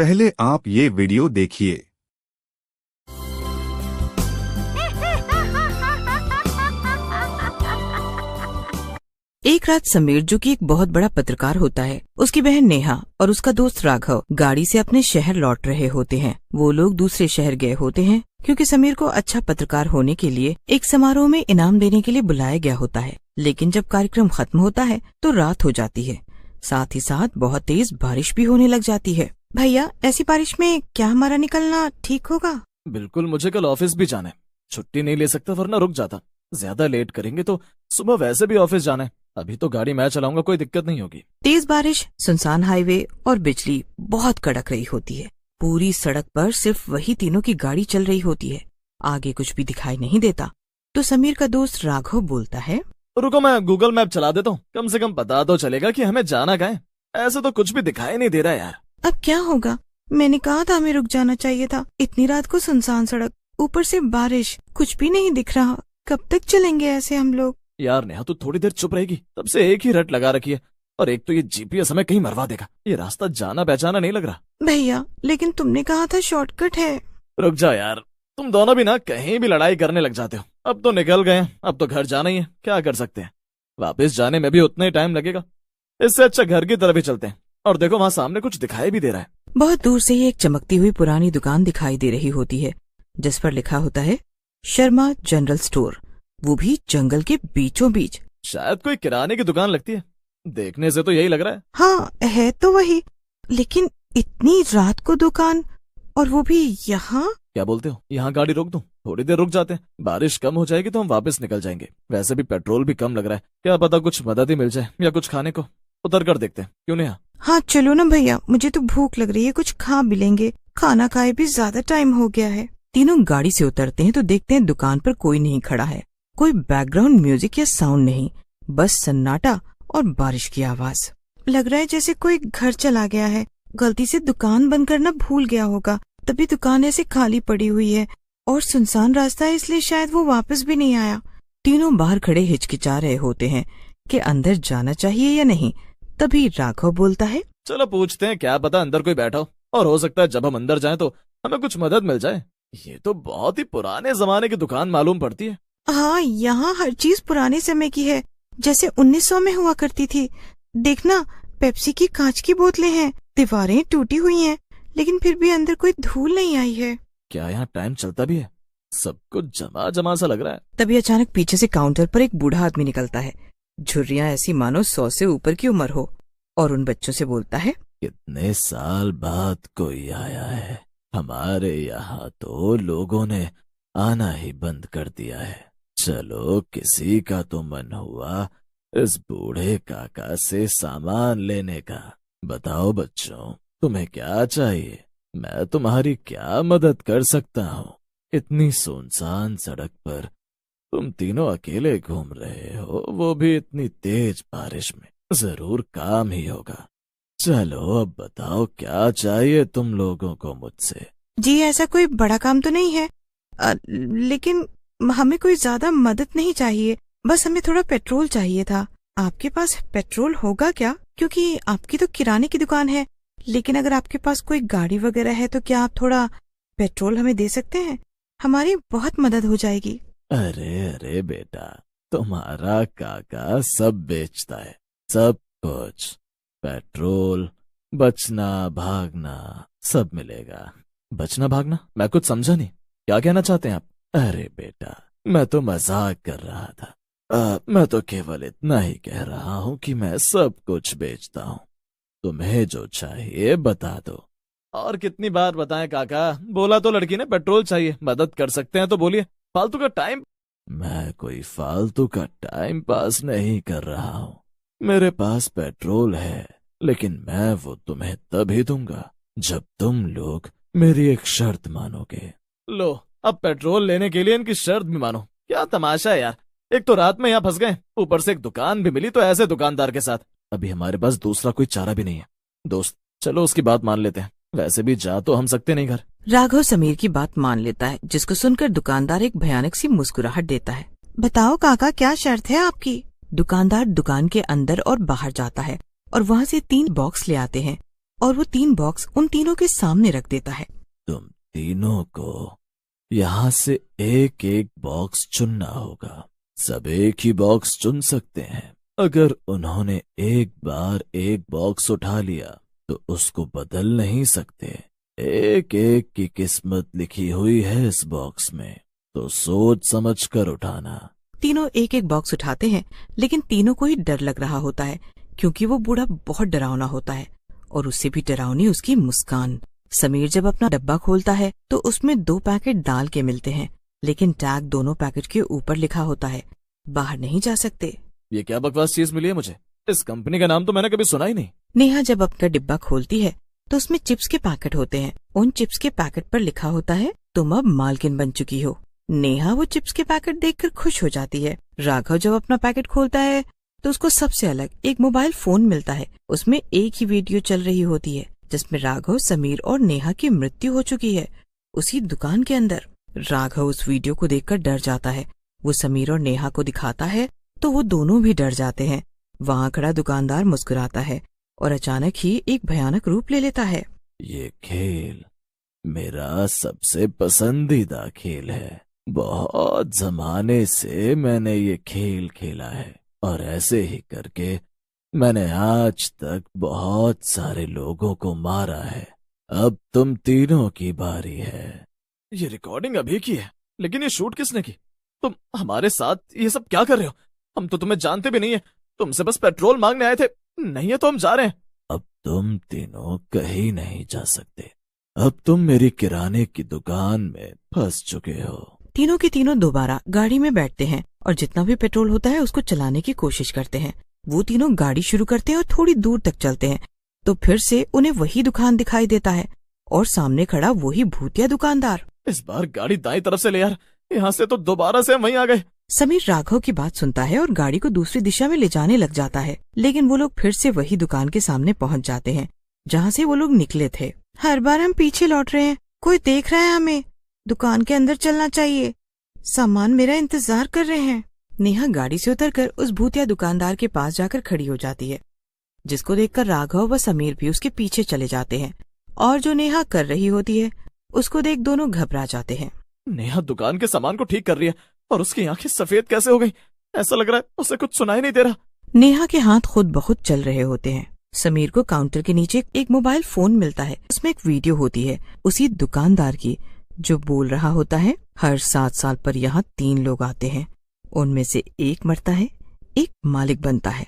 पहले आप ये वीडियो देखिए। एक रात समीर, जो कि एक बहुत बड़ा पत्रकार होता है, उसकी बहन नेहा और उसका दोस्त राघव गाड़ी से अपने शहर लौट रहे होते हैं। वो लोग दूसरे शहर गए होते हैं क्योंकि समीर को अच्छा पत्रकार होने के लिए एक समारोह में इनाम देने के लिए बुलाया गया होता है। लेकिन जब कार्यक्रम खत्म होता है तो रात हो जाती है। साथ ही साथ बहुत तेज बारिश भी होने लग जाती है। भैया, ऐसी बारिश में क्या हमारा निकलना ठीक होगा? बिल्कुल, मुझे कल ऑफिस भी जाना है। छुट्टी नहीं ले सकता वरना रुक जाता। ज्यादा लेट करेंगे तो सुबह वैसे भी ऑफिस जाना है। अभी तो गाड़ी मैं चलाऊंगा, कोई दिक्कत नहीं होगी। तेज बारिश, सुनसान हाईवे और बिजली बहुत कड़क रही होती है। पूरी सड़क पर सिर्फ वही तीनों की गाड़ी चल रही होती है। आगे कुछ भी दिखाई नहीं देता। तो समीर का दोस्त राघव बोलता है, रुको, मैं गूगल मैप चला देता हूँ, कम से कम पता तो चलेगा कि हमें जाना कहाँ है। ऐसे तो कुछ भी दिखाई नहीं दे रहा यार। अब क्या होगा? मैंने कहा था हमें रुक जाना चाहिए था। इतनी रात को सुनसान सड़क, ऊपर से बारिश, कुछ भी नहीं दिख रहा। कब तक चलेंगे ऐसे हम लोग? यार नेहा, तू थोड़ी देर चुप रहेगी? तब से एक ही रट लगा रखी है। और एक तो ये जीपीएस हमें कहीं मरवा देगा। ये रास्ता जाना पहचाना नहीं लग रहा। भैया, लेकिन तुमने कहा था शॉर्टकट है। रुक जा यार, तुम दोनों भी ना कहीं भी लड़ाई करने लग जाते हो। अब तो निकल गए, अब तो घर जाना ही है। क्या कर सकते हैं, वापस जाने में भी उतना ही टाइम लगेगा। इससे अच्छा घर की तरफ ही चलते हैं। और देखो, वहाँ सामने कुछ दिखाई भी दे रहा है। बहुत दूर से ही एक चमकती हुई पुरानी दुकान दिखाई दे रही होती है, जिस पर लिखा होता है शर्मा जनरल स्टोर, वो भी जंगल के बीचों बीच। शायद कोई किराने की दुकान लगती है, देखने से तो यही लग रहा है। हाँ, है तो वही, लेकिन इतनी रात को दुकान, और वो भी यहाँ। क्या बोलते हो, यहाँ गाड़ी रोक दूं? थोड़ी देर रुक जाते हैं, बारिश कम हो जाएगी तो हम वापस निकल जाएंगे। वैसे भी पेट्रोल भी कम लग रहा है, क्या पता कुछ मदद ही मिल जाए या कुछ खाने को। उतर कर देखते हैं, क्यों नहीं? हाँ चलो ना भैया, मुझे तो भूख लग रही है, कुछ खा भी लेंगे। खाना खाए भी ज्यादा टाइम हो गया है। तीनों गाड़ी से उतरते हैं तो देखते हैं दुकान पर कोई नहीं खड़ा है। कोई बैकग्राउंड म्यूजिक या साउंड नहीं, बस सन्नाटा और बारिश की आवाज। लग रहा है जैसे कोई घर चला गया है, गलती से दुकान बंद करना भूल गया होगा, तभी दुकान ऐसे खाली पड़ी हुई है। और सुनसान रास्ता है, इसलिए शायद वो वापस भी नहीं आया। तीनों बाहर खड़े हिचकिचा रहे होते हैं कि अंदर जाना चाहिए या नहीं। तभी राघव बोलता है, चलो पूछते हैं, क्या पता अंदर कोई बैठा हो, और हो सकता है जब हम अंदर जाएं तो हमें कुछ मदद मिल जाए। ये तो बहुत ही पुराने जमाने की दुकान मालूम पड़ती है। हाँ, यहाँ हर चीज पुराने समय की है, जैसे 1900 में हुआ करती थी। देखना, पेप्सी की कांच की बोतलें हैं, दीवारें टूटी हुई हैं, लेकिन फिर भी अंदर कोई धूल नहीं आई है। क्या यहाँ टाइम चलता भी है? सब कुछ जमा जमा सा लग रहा है। तभी अचानक पीछे से काउंटर पर एक बूढ़ा आदमी निकलता है। झुर्रियां ऐसी मानो 100 से ऊपर की उम्र हो, और उन बच्चों से बोलता है, कितने साल बाद कोई आया है। हमारे यहाँ तो लोगों ने आना ही बंद कर दिया है। चलो, किसी का तो मन हुआ इस बूढ़े काका से सामान लेने का। बताओ बच्चों, तुम्हें क्या चाहिए? मैं तुम्हारी क्या मदद कर सकता हूँ? इतनी सुनसान सड़क पर तुम तीनों अकेले घूम रहे हो, वो भी इतनी तेज बारिश में। जरूर काम ही होगा। चलो अब बताओ, क्या चाहिए तुम लोगों को मुझसे? जी, ऐसा कोई बड़ा काम तो नहीं है, लेकिन हमें कोई ज्यादा मदद नहीं चाहिए। बस हमें थोड़ा पेट्रोल चाहिए था। आपके पास पेट्रोल होगा क्या? क्योंकि आपकी तो किराने की दुकान है, लेकिन अगर आपके पास कोई गाड़ी वगैरह है तो क्या आप थोड़ा पेट्रोल हमें दे सकते हैं? हमारी बहुत मदद हो जाएगी। अरे अरे बेटा, तुम्हारा काका सब बेचता है, सब कुछ। पेट्रोल, बचना भागना सब मिलेगा। बचना भागना? मैं कुछ समझा नहीं, क्या कहना चाहते हैं आप? अरे बेटा, मैं तो मजाक कर रहा था। मैं तो केवल इतना ही कह रहा हूँ कि मैं सब कुछ बेचता हूँ। तुम्हें जो चाहिए बता दो। और कितनी बार बताएं काका, बोला तो लड़की ने पेट्रोल चाहिए, मदद कर सकते हैं तो बोलिए। फालतू का टाइम। मैं कोई फालतू का टाइम पास नहीं कर रहा हूँ। मेरे पास पेट्रोल है, लेकिन मैं वो तुम्हें तभी दूंगा जब तुम लोग मेरी एक शर्त मानोगे। लो, अब पेट्रोल लेने के लिए इनकी शर्त भी मानो? क्या तमाशा है यार। एक तो रात में यहाँ फंस गए, ऊपर से एक दुकान भी मिली तो ऐसे दुकानदार के साथ। अभी हमारे पास दूसरा कोई चारा भी नहीं है। दोस्त, चलो उसकी बात मान लेते हैं। वैसे भी जा तो हम सकते नहीं घर। राघव समीर की बात मान लेता है, जिसको सुनकर दुकानदार एक भयानक सी मुस्कुराहट देता है। बताओ काका, क्या शर्त है आपकी? दुकानदार दुकान के अंदर और बाहर जाता है और वहाँ से 3 बॉक्स ले आते हैं और वो 3 बॉक्स उन तीनों के सामने रख देता है। तुम तीनों को यहाँ से एक एक बॉक्स चुनना होगा। सब एक ही बॉक्स चुन सकते हैं। अगर उन्होंने एक बार एक बॉक्स उठा लिया तो उसको बदल नहीं सकते। एक एक की किस्मत लिखी हुई है इस बॉक्स में, तो सोच समझ कर उठाना। तीनों एक एक बॉक्स उठाते हैं, लेकिन तीनों को ही डर लग रहा होता है, क्योंकि वो बूढ़ा बहुत डरावना होता है और उससे भी डरावनी उसकी मुस्कान। समीर जब अपना डब्बा खोलता है तो उसमें 2 पैकेट दाल के मिलते हैं, लेकिन टैग दोनों पैकेट के ऊपर लिखा होता है, बाहर नहीं जा सकते। ये क्या बकवास चीज मिली है मुझे? इस कंपनी का नाम तो मैंने कभी सुना ही नहीं। नेहा जब अपना डिब्बा खोलती है तो उसमें चिप्स के पैकेट होते हैं। उन चिप्स के पैकेट पर लिखा होता है, तुम अब मालकिन बन चुकी हो। नेहा वो चिप्स के पैकेट देखकर खुश हो जाती है। राघव जब अपना पैकेट खोलता है तो उसको सबसे अलग एक मोबाइल फोन मिलता है। उसमें एक ही वीडियो चल रही होती है, जिसमें राघव, समीर और नेहा की मृत्यु हो चुकी है उसी दुकान के अंदर। राघव उस वीडियो को देखकर डर जाता है। वो समीर और नेहा को दिखाता है तो वो दोनों भी डर जाते हैं। वहाँ खड़ा दुकानदार मुस्कुराता है और अचानक ही एक भयानक रूप ले लेता है। ये खेल मेरा सबसे पसंदीदा खेल है। बहुत जमाने से मैंने ये खेल खेला है और ऐसे ही करके मैंने आज तक बहुत सारे लोगों को मारा है। अब तुम तीनों की बारी है। ये रिकॉर्डिंग अभी की है, लेकिन ये शूट किसने की? तुम हमारे साथ ये सब क्या कर रहे हो? हम तो तुम्हें जानते भी नहीं है। तुमसे बस पेट्रोल मांगने आए थे। नहीं है तो हम जा रहे हैं। अब तुम तीनों कहीं नहीं जा सकते। अब तुम मेरी किराने की दुकान में फंस चुके हो। तीनों के तीनों दोबारा गाड़ी में बैठते हैं और जितना भी पेट्रोल होता है उसको चलाने की कोशिश करते हैं। वो तीनों गाड़ी शुरू करते हैं और थोड़ी दूर तक चलते हैं तो फिर से उन्हें वही दुकान दिखाई देता है और सामने खड़ा वही भूतिया दुकानदार। इस बार गाड़ी दाईं तरफ से ले यार, यहाँ से तो दोबारा से हम वहीं आ गए। समीर राघव की बात सुनता है और गाड़ी को दूसरी दिशा में ले जाने लग जाता है, लेकिन वो लोग फिर से वही दुकान के सामने पहुंच जाते हैं जहाँ से वो लोग निकले थे। हर बार हम पीछे लौट रहे हैं, कोई देख रहा है हमें। दुकान के अंदर चलना चाहिए, सामान मेरा इंतजार कर रहे हैं। नेहा गाड़ी से उतरकर उस भूतिया दुकानदार के पास जाकर खड़ी हो जाती है, जिसको देखकर राघव व समीर भी उसके पीछे चले जाते हैं और जो नेहा कर रही होती है उसको देख दोनों घबरा जाते हैं। नेहा दुकान के सामान को ठीक कर रही है और उसकी आंखें सफेद कैसे हो गई? ऐसा लग रहा है उसे कुछ सुनाई नहीं दे रहा। नेहा के हाथ खुद बहुत चल रहे होते हैं। समीर को काउंटर के नीचे एक मोबाइल फोन मिलता है। उसमें एक वीडियो होती है उसी दुकानदार की, जो बोल रहा होता है, हर 7 साल पर यहाँ 3 लोग आते हैं, उनमें से एक मरता है, एक मालिक बनता है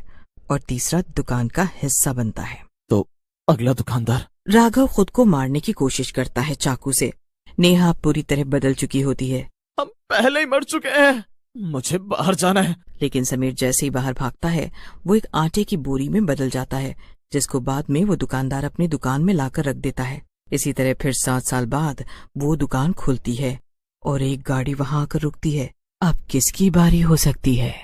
और तीसरा दुकान का हिस्सा बनता है। तो अगला दुकानदार? राघव खुद को मारने की कोशिश करता है चाकू से। नेहा पूरी तरह बदल चुकी होती है। हम पहले ही मर चुके हैं, मुझे बाहर जाना है। लेकिन समीर जैसे ही बाहर भागता है वो एक आटे की बोरी में बदल जाता है, जिसको बाद में वो दुकानदार अपनी दुकान में लाकर रख देता है। इसी तरह फिर 7 साल बाद वो दुकान खुलती है और एक गाड़ी वहां आकर रुकती है। अब किसकी बारी हो सकती है?